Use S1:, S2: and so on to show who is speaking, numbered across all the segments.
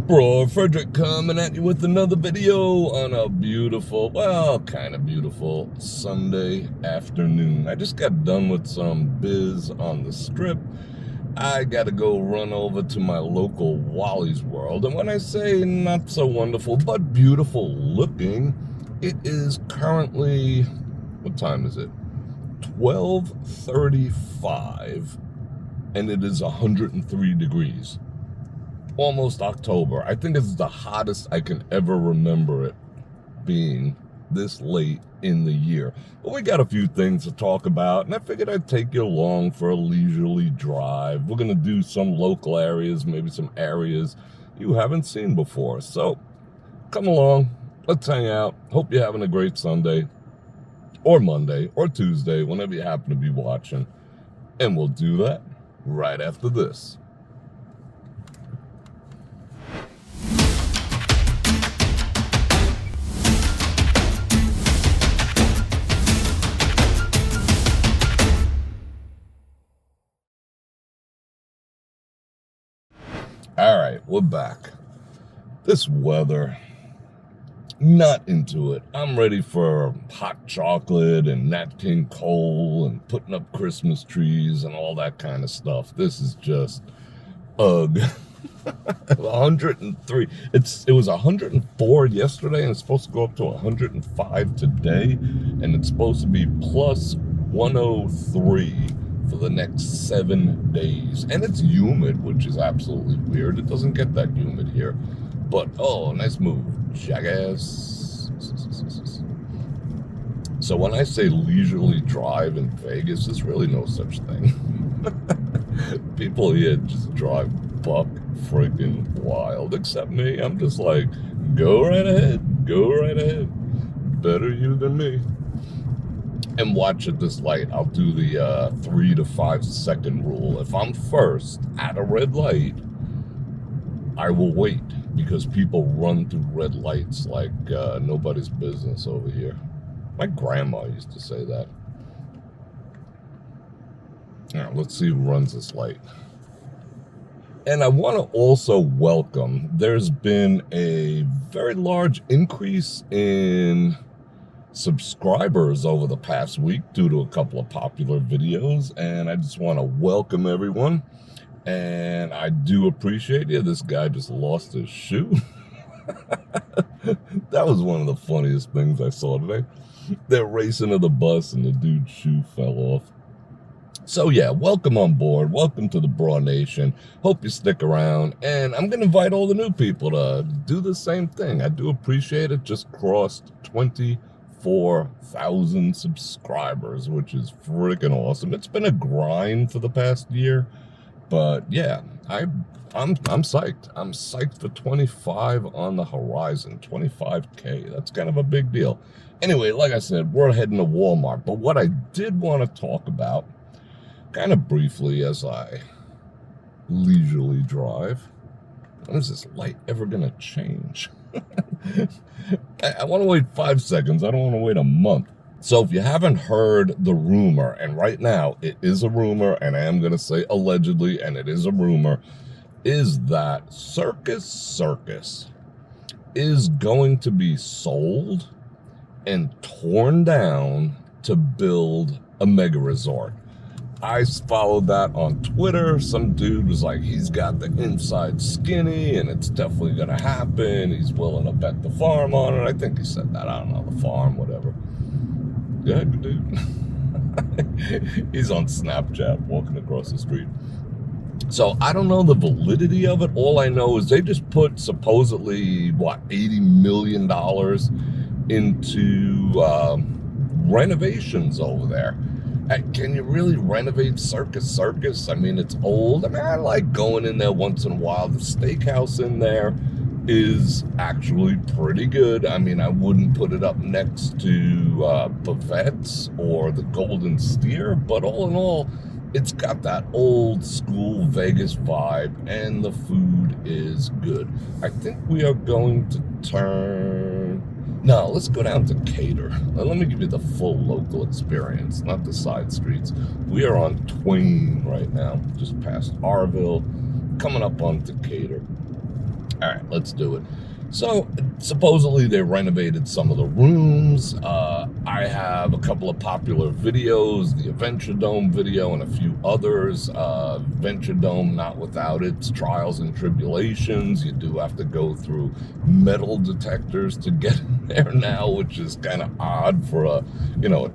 S1: Bror Fredrik coming at you with another video on a beautiful, well, kind of beautiful Sunday afternoon. I just got done with some biz on the strip. I gotta go run over to my local Wally's World. And when I say not so wonderful, but beautiful looking, it is currently, what time is it? 12:35, and it is 103 degrees. Almost October. I think it's the hottest I can ever remember it being this late in the year. But we got a few things to talk about, and I figured I'd take you along for a leisurely drive. We're going to do some local areas, maybe some areas you haven't seen before. So come along, let's hang out. Hope you're having a great Sunday or Monday or Tuesday, whenever you happen to be watching. And we'll do that right after this. All right, we're back. This weather, not into it. I'm ready for hot chocolate and Nat King Cole and putting up Christmas trees and all that kind of stuff. This is just, ugh. 103. It was 104 yesterday, and it's supposed to go up to 105 today, and it's supposed to be plus 103 for the next 7 days. And it's humid, which is absolutely weird. It doesn't get that humid here. But, oh, nice move, jackass. So when I say leisurely drive in Vegas, there's really no such thing. People here just drive buck freaking wild, except me. I'm just like, go right ahead, go right ahead. Better you than me. And watch at this light. I'll do the 3 to 5 second rule. If I'm first at a red light, I will wait, because people run through red lights like nobody's business over here. My grandma used to say that. Now, let's see who runs this light. And I want to also welcome, there's been a very large increase in subscribers over the past week due to a couple of popular videos, and I just want to welcome everyone, and I do appreciate you. This guy just lost his shoe. That was one of the funniest things I saw today. They're racing to the bus and the dude's shoe fell off. So yeah, welcome on board. Welcome to the Bror Nation. Hope you stick around, and I'm going to invite all the new people to do the same thing. I do appreciate it. Just crossed 24,000 subscribers, which is freaking awesome. It's been a grind for the past year, but yeah, I'm psyched. I'm psyched for 25 on the horizon. 25K. That's kind of a big deal. Anyway, like I said, we're heading to Walmart, but what I did want to talk about, kind of briefly as I leisurely drive, when is this light ever gonna change? I want to wait 5 seconds. I don't want to wait a month. So if you haven't heard the rumor, and right now it is a rumor, and I am going to say allegedly, and it is a rumor, is that Circus Circus is going to be sold and torn down to build a mega resort. I followed that on Twitter. Some dude was like, he's got the inside skinny and it's definitely going to happen. He's willing to bet the farm on it. I think he said that. I don't know, the farm, whatever. Yeah, good dude. He's on Snapchat walking across the street. So I don't know the validity of it. All I know is they just put supposedly, $80 million into renovations over there. Can you really renovate Circus Circus? I mean, it's old. I mean, I like going in there once in a while. The steakhouse in there is actually pretty good. I mean, I wouldn't put it up next to Bavette's or the Golden Steer, but all in all, it's got that old school Vegas vibe, and the food is good. I think we are going to turn... No, let's go down to Cater. Let me give you the full local experience, not the side streets. We are on Twain right now, just past Arville, coming up on Decatur. All right, let's do it. So, supposedly they renovated some of the rooms. I have a couple of popular videos, the Adventure Dome video and a few others. Adventure Dome, not without its trials and tribulations. You do have to go through metal detectors to get in there now, which is kind of odd for a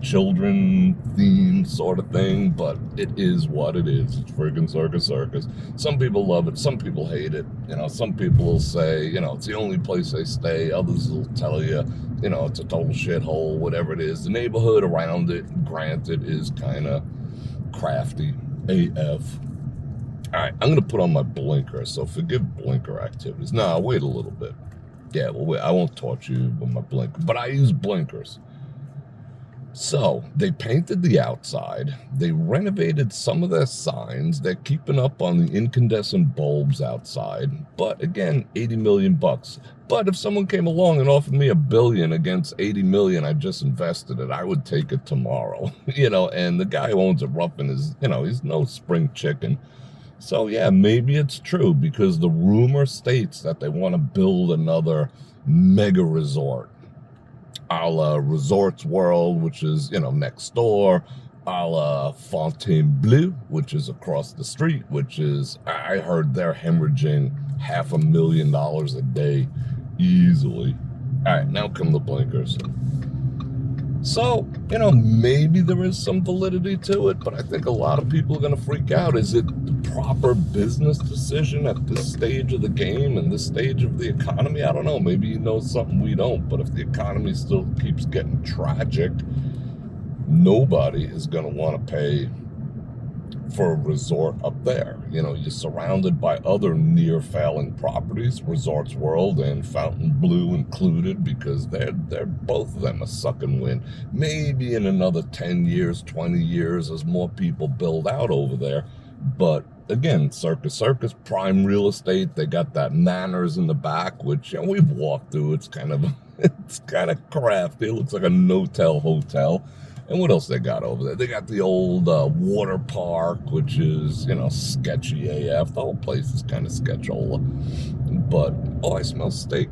S1: children themed sort of thing, but it is what it is. It's freaking Circus Circus. Some people love it, some people hate it. Some people will say, it's the only place they stay. Others will tell you, it's a total shithole, whatever it is. The neighborhood around it, granted, is kind of crafty AF. All right, I'm going to put on my blinker, so forgive blinker activities. No, wait a little bit. Yeah, well, wait, I won't torch you with my blinker, but I use blinkers. So, they painted the outside, they renovated some of their signs, they're keeping up on the incandescent bulbs outside, but again, 80 million bucks. But if someone came along and offered me $1 billion against 80 million I just invested it, I would take it tomorrow, and the guy who owns it roughing is, he's no spring chicken. So yeah, maybe it's true, because the rumor states that they want to build another mega resort. A la Resorts World, which is, next door, a la Fontainebleau, which is across the street, which is, I heard they're hemorrhaging $500,000 a day easily. All right, now come the blinkers. So, maybe there is some validity to it, but I think a lot of people are going to freak out. Is it the proper business decision at this stage of the game and this stage of the economy? I don't know. Maybe you know something we don't, but if the economy still keeps getting tragic, nobody is going to want to pay for a resort up there. You're surrounded by other near-failing properties, Resorts World and Fontainebleau included, because they're both of them a sucking win. Maybe in another 10 years, 20 years, as more people build out over there. But again, Circus Circus, prime real estate. They got that Manners in the back, which we've walked through. It's kind of crafty. It looks like a no-tell hotel. And what else they got over there? They got the old water park, which is, sketchy AF. The whole place is kind of sketchola. But, I smell steak.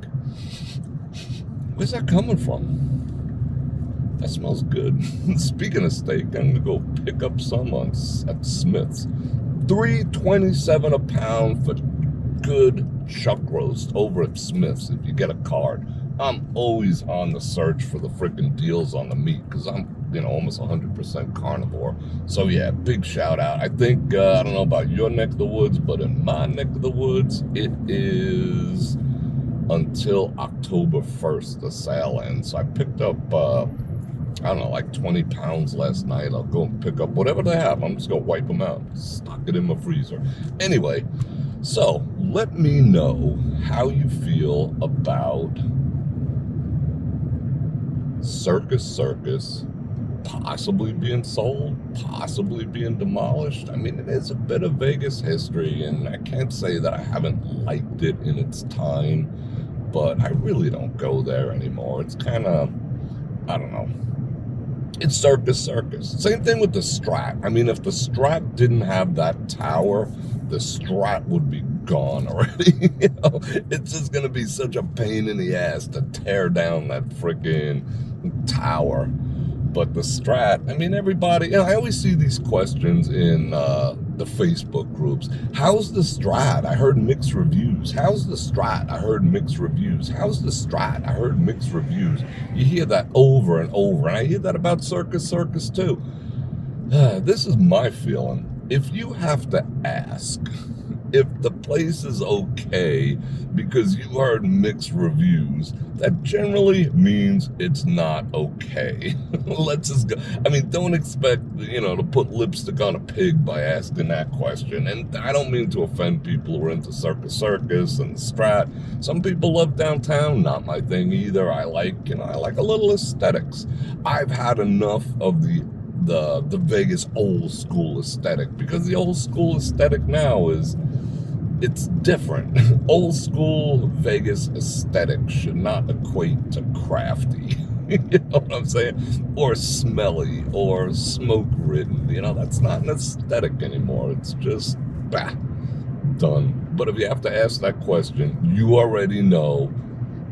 S1: Where's that coming from? That smells good. Speaking of steak, I'm going to go pick up some at Smith's. $3.27 a pound for good chuck roast over at Smith's if you get a card. I'm always on the search for the freaking deals on the meat, because I'm, almost 100% carnivore. So yeah, big shout out. I think, I don't know about your neck of the woods, but in my neck of the woods, it is until October 1st, the sale ends. So I picked up, I don't know, like 20 pounds last night. I'll go and pick up whatever they have. I'm just going to wipe them out, stock it in my freezer. Anyway, so let me know how you feel about Circus Circus possibly being sold, possibly being demolished. I mean, it is a bit of Vegas history, and I can't say that I haven't liked it in its time, but I really don't go there anymore. It's kind of, I don't know. It's Circus Circus. Same thing with the Strat. I mean, if the Strat didn't have that tower, the Strat would be gone already. It's just going to be such a pain in the ass to tear down that freaking tower. But the Strat, I mean, everybody, I always see these questions in the Facebook groups. How's the Strat? I heard mixed reviews. How's the Strat? I heard mixed reviews. How's the Strat? I heard mixed reviews. You hear that over and over, and I hear that about Circus Circus too. This is my feeling. If you have to ask if the place is okay because you heard mixed reviews, that generally means it's not okay. Let's just go. I mean, don't expect, to put lipstick on a pig by asking that question. And I don't mean to offend people who are into Circus Circus and the Strat. Some people love downtown, not my thing either. I like a little aesthetics. I've had enough of the Vegas old school aesthetic, because the old school aesthetic now it's different. Old school Vegas aesthetic should not equate to crafty. You know what I'm saying? Or smelly or smoke ridden. That's not an aesthetic anymore. It's just done. But if you have to ask that question, you already know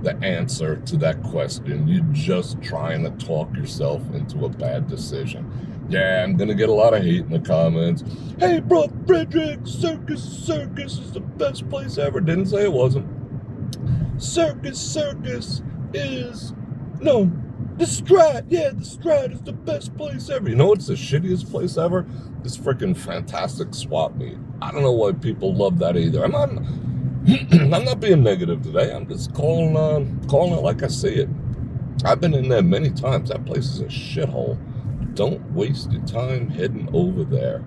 S1: the answer to that question. You're just trying to talk yourself into a bad decision. Yeah, I'm going to get a lot of hate in the comments. Hey, Bror Fredrik, Circus Circus is the best place ever. Didn't say it wasn't. Circus Circus is... No, the Strat. Yeah, the Strat is the best place ever. You know what's the shittiest place ever? This freaking fantastic swap meet. I don't know why people love that either. I'm not being negative today. I'm just calling it like I see it. I've been in there many times. That place is a shithole. Don't waste your time heading over there.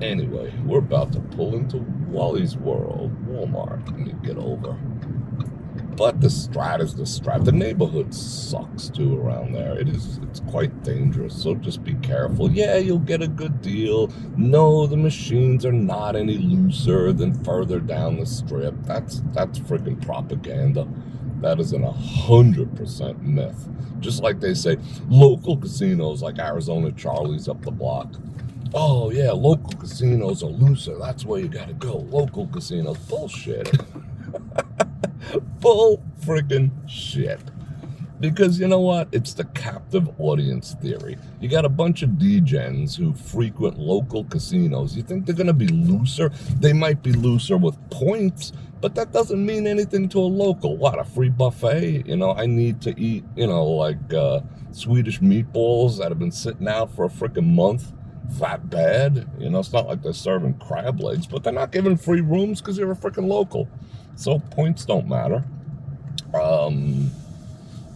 S1: Anyway, we're about to pull into Wally's World, Walmart. Let me get over. But the Strat is the Strat. The neighborhood sucks too around there. It's quite dangerous, so just be careful. Yeah, you'll get a good deal. No, the machines are not any looser than further down the strip. That's freaking propaganda. That is an 100% myth. Just like they say, local casinos like Arizona Charlie's up the block. Oh yeah, local casinos are looser. That's where you gotta go. Local casinos. Bullshit. Bull freaking shit. Because you know what? It's the captive audience theory. You got a bunch of degens who frequent local casinos. You think they're going to be looser? They might be looser with points, but that doesn't mean anything to a local. What, a free buffet? You know, I need to eat, like Swedish meatballs that have been sitting out for a freaking month. That bad? It's not like they're serving crab legs, but they're not giving free rooms because you're a freaking local. So points don't matter.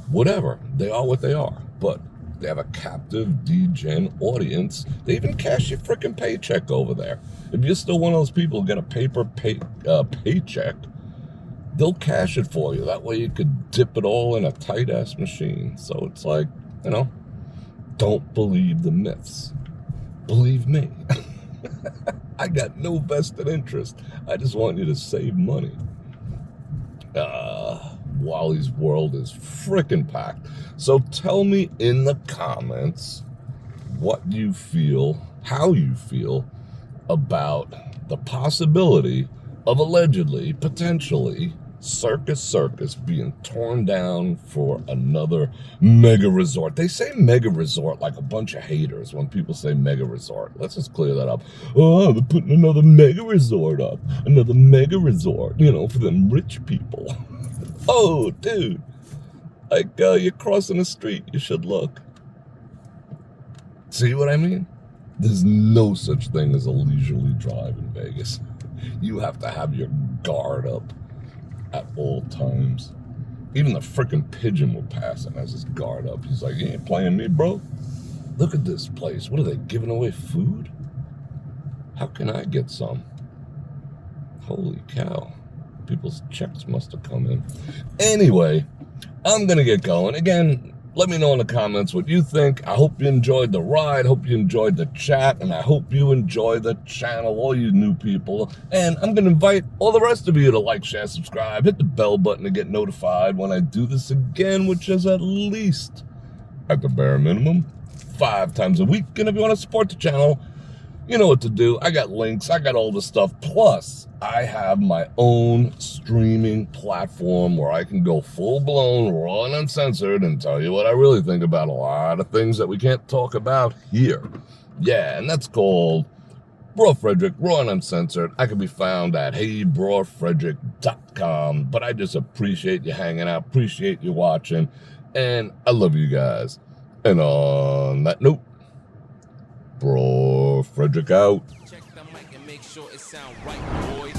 S1: Whatever. They are what they are. But they have a captive degen audience. They even cash your freaking paycheck over there. If you're still one of those people who get a paper paycheck, they'll cash it for you. That way you could dip it all in a tight-ass machine. So it's like, don't believe the myths. Believe me. I got no vested interest. I just want you to save money. Wally's World is frickin' packed. So tell me in the comments what you feel, how you feel about the possibility of allegedly, potentially, Circus Circus being torn down for another mega resort. They say mega resort like a bunch of haters when people say mega resort. Let's just clear that up. Oh, they're putting another mega resort up. Another mega resort, for them rich people. Oh, dude. Like, you're crossing the street. You should look. See what I mean? There's no such thing as a leisurely drive in Vegas. You have to have your guard up at all times. Even the freaking pigeon we're passing has his guard up. He's like, you ain't playing me, bro. Look at this place. What are they, giving away food? How can I get some? Holy cow. People's checks must have come in. Anyway, I'm going to get going. Again, let me know in the comments what you think. I hope you enjoyed the ride. Hope you enjoyed the chat. And I hope you enjoy the channel, all you new people. And I'm going to invite all the rest of you to like, share, subscribe. Hit the bell button to get notified when I do this again, which is at least, at the bare minimum, 5 times a week. And if you want to support the channel, you know what to do. I got links. I got all the stuff. Plus, I have my own streaming platform where I can go full-blown, raw and uncensored and tell you what I really think about a lot of things that we can't talk about here. Yeah, and that's called Bror Fredrik, raw and uncensored. I can be found at heybrorfredrik.com. But I just appreciate you hanging out, appreciate you watching, and I love you guys. And on that note, Bror Fredrik out.
S2: Check the mic and make sure it sound right, boys.